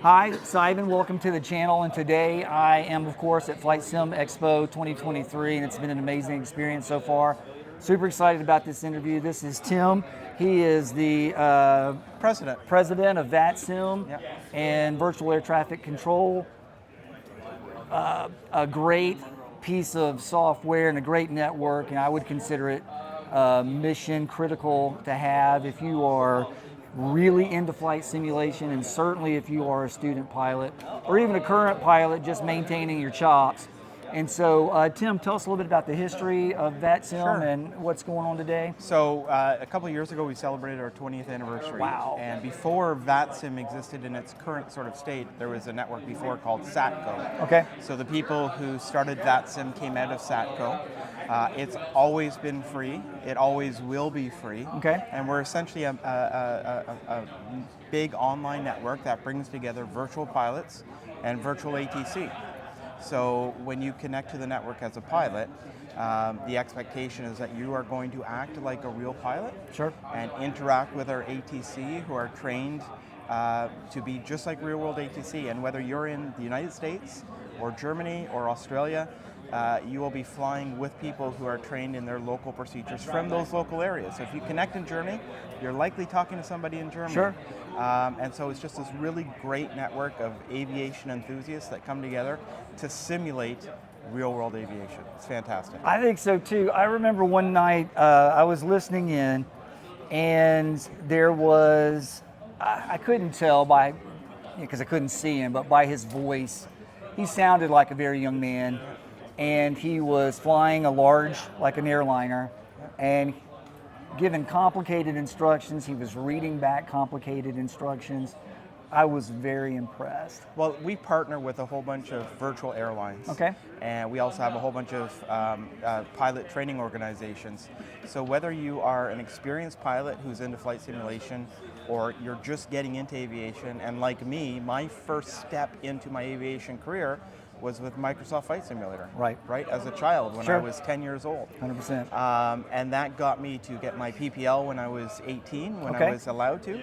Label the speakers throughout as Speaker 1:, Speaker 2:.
Speaker 1: Hi, Simon. Welcome to the channel. And today I am, of course, at Flight Sim Expo 2023, and it's been an amazing experience so far. Super excited about this interview. This is Tim. He is the president of VATSIM and Virtual Air Traffic Control. A great piece of software and a great network, and I would consider it mission critical to have if you are really into flight simulation, and certainly if you are a student pilot or even a current pilot just maintaining your chops. And so, Tim, tell us a little bit about the history of VATSIM and what's going on today.
Speaker 2: So a couple of years ago, we celebrated our 20th anniversary.
Speaker 1: Wow.
Speaker 2: And before VATSIM existed in its current sort of state, there was a network before called SATCO.
Speaker 1: Okay.
Speaker 2: So the people who started VATSIM came out of SATCO. It's always been free. It always will be free.
Speaker 1: Okay.
Speaker 2: And we're essentially a big online network that brings together virtual pilots and virtual ATC. So when you connect to the network as a pilot, the expectation is that you are going to act like a real pilot and interact with our ATC who are trained to be just like real world ATC. And whether you're in the United States or Germany or Australia, you will be flying with people who are trained in their local procedures from those local areas. So if you connect in Germany, you're likely talking to somebody in Germany. And so it's just this really great network of aviation enthusiasts that come together to simulate real-world aviation. It's fantastic.
Speaker 1: I think so too. I remember one night I was listening in, and there was, I couldn't tell by, because I couldn't see him, but by his voice, he sounded like a very young man, and he was flying a large, like an airliner, and given complicated instructions. He was reading back complicated instructions. I was very impressed.
Speaker 2: Well, we partner with a whole bunch of virtual airlines.
Speaker 1: Okay.
Speaker 2: And we also have a whole bunch of pilot training organizations. So whether you are an experienced pilot who's into flight simulation, or you're just getting into aviation, and like me, my first step into my aviation career was with Microsoft Flight Simulator. Right, as a child when I was 10 years old.
Speaker 1: 100%.
Speaker 2: And that got me to get my PPL when I was 18, when I was allowed to,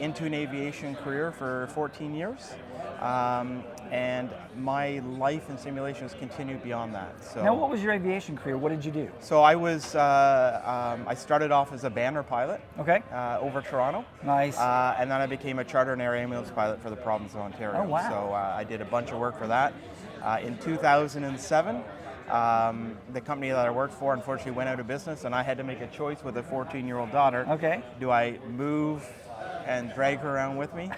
Speaker 2: into an aviation career for 14 years. And my life in simulations continued beyond that. So
Speaker 1: now, what was your aviation career? What did you do?
Speaker 2: So I was, I started off as a banner pilot over Toronto.
Speaker 1: Nice.
Speaker 2: And then I became a charter and air ambulance pilot for the province of Ontario.
Speaker 1: Oh, wow.
Speaker 2: So I did a bunch of work for that. In 2007, the company that I worked for unfortunately went out of business, and I had to make a choice with a 14-year-old daughter. Do I move and drag her around with me?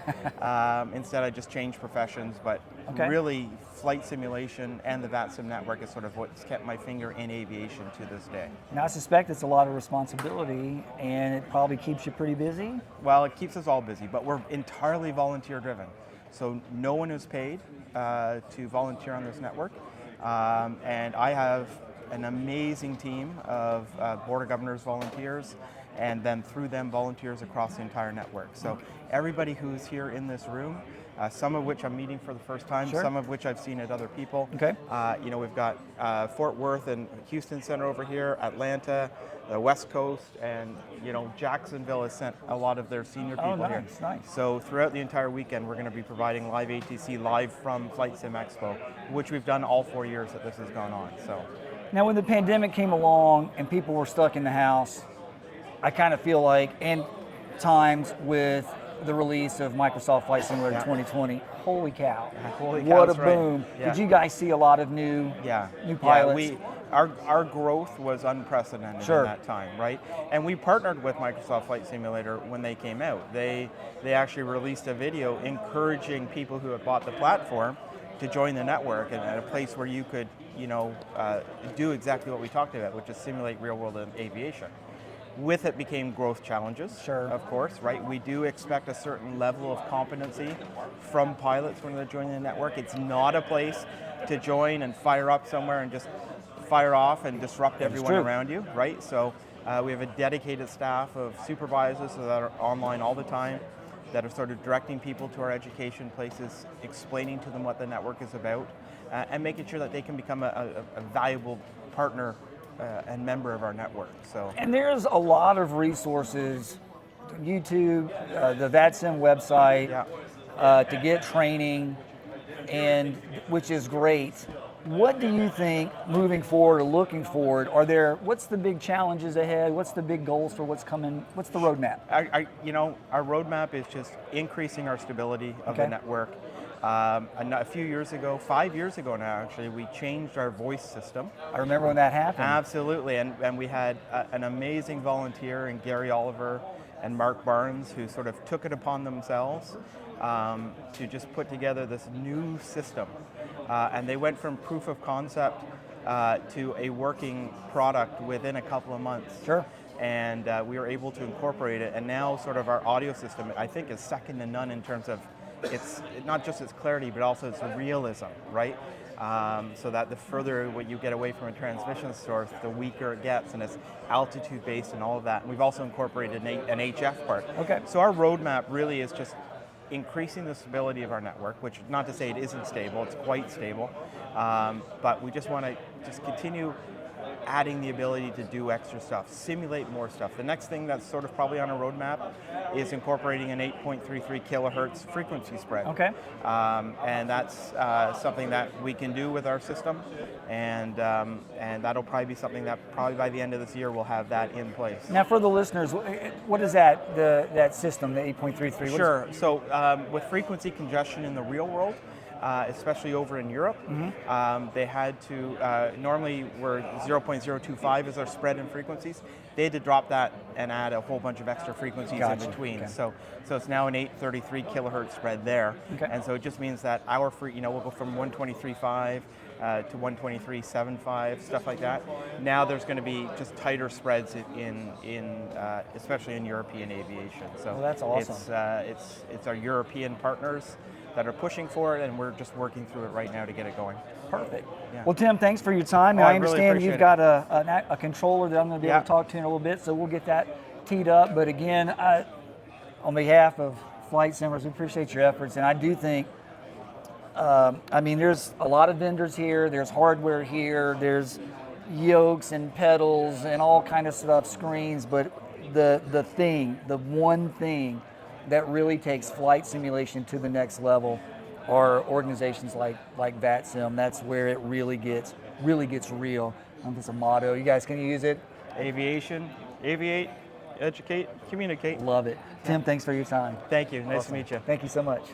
Speaker 2: Instead, I just changed professions, but really flight simulation and the VATSIM network is sort of what's kept my finger in aviation to this day.
Speaker 1: Now, I suspect it's a lot of responsibility, and it probably keeps you pretty busy?
Speaker 2: Well, it keeps us all busy, but we're entirely volunteer driven. So no one is paid to volunteer on this network. And I have an amazing team of Board of Governors volunteers, and then through them volunteers across the entire network. So everybody who's here in this room, some of which I'm meeting for the first time, some of which I've seen at other people. You know, we've got Fort Worth and Houston Center over here, Atlanta, the West Coast, and you know, Jacksonville has sent a lot of their senior people here. So throughout the entire weekend, we're going to be providing live ATC live from Flight Sim Expo, which we've done all 4 years that this has gone on. So
Speaker 1: now, when the pandemic came along and people were stuck in the house, I kind of feel like, and times with the release of Microsoft Flight Simulator 2020, holy cow! What a boom! Did you guys see a lot of new pilots?
Speaker 2: Our growth was unprecedented in that time, right? And we partnered with Microsoft Flight Simulator when they came out. They actually released a video encouraging people who had bought the platform to join the network, and at a place where you could, you know, do exactly what we talked about, which is simulate real-world aviation. With it became growth challenges, of course, right? We do expect a certain level of competency from pilots when they're joining the network. It's not a place to join and fire up somewhere and just fire off and disrupt everyone around you, right? So we have a dedicated staff of supervisors that are online all the time, that are sort of directing people to our education places, explaining to them what the network is about, and making sure that they can become a valuable partner and member of our network. So,
Speaker 1: and there's a lot of resources, YouTube, the VATSIM website. to get training, and which is great. What do you think moving forward or looking forward? What's the big challenges ahead? What's the big goals for what's coming? What's the roadmap?
Speaker 2: Our roadmap is just increasing our stability of the network. A few years ago, 5 years ago now actually, we changed our voice system.
Speaker 1: I remember when that happened.
Speaker 2: Absolutely, and we had an amazing volunteer in Gary Oliver and Mark Barnes who sort of took it upon themselves to just put together this new system. And they went from proof of concept to a working product within a couple of months.
Speaker 1: Sure.
Speaker 2: And we were able to incorporate it, and now sort of our audio system, I think, is second to none in terms of it's not just its clarity, but also its realism, right? So that the further what you get away from a transmission source, the weaker it gets, and it's altitude-based and all of that. And we've also incorporated an HF part.
Speaker 1: Okay.
Speaker 2: So our roadmap really is just increasing the stability of our network, which not to say it isn't stable, it's quite stable, but we just want to just continue adding the ability to do extra stuff, simulate more stuff. The next thing that's sort of probably on a roadmap is incorporating an 8.33 kilohertz frequency spread.
Speaker 1: Okay.
Speaker 2: And that's something that we can do with our system, and that'll probably be something that probably by the end of this year we'll have that in place.
Speaker 1: Now, for the listeners, what is that system, the 8.33?
Speaker 2: Sure. So with frequency congestion in the real world, especially over in Europe, they had to, normally we're 0.025 is our spread in frequencies. They had to drop that and add a whole bunch of extra frequencies in between. Okay. So it's now an 833 kilohertz spread there. Okay. And so it just means that our we'll go from 123.5 to 123.75, stuff like that. Now there's going to be just tighter spreads in especially in European aviation. So
Speaker 1: well, that's awesome.
Speaker 2: It's our European partners that are pushing for it, and we're just working through it right now to get it going.
Speaker 1: Perfect. Yeah. Well, Tim, thanks for your time. I understand
Speaker 2: really
Speaker 1: you've got a controller that I'm going to be able to talk to in a little bit, so we'll get that teed up. But again, on behalf of Flight Simmers, we appreciate your efforts, and I do think, there's a lot of vendors here, there's hardware here, there's yokes and pedals and all kind of stuff, screens, but the one thing that really takes flight simulation to the next level are organizations like VATSIM. That's where it really gets real. It's a motto. You guys can use it.
Speaker 2: Aviation, aviate, educate, communicate.
Speaker 1: Love it. Tim, thanks for your time.
Speaker 2: Thank you. Nice to meet you.
Speaker 1: Thank you so much.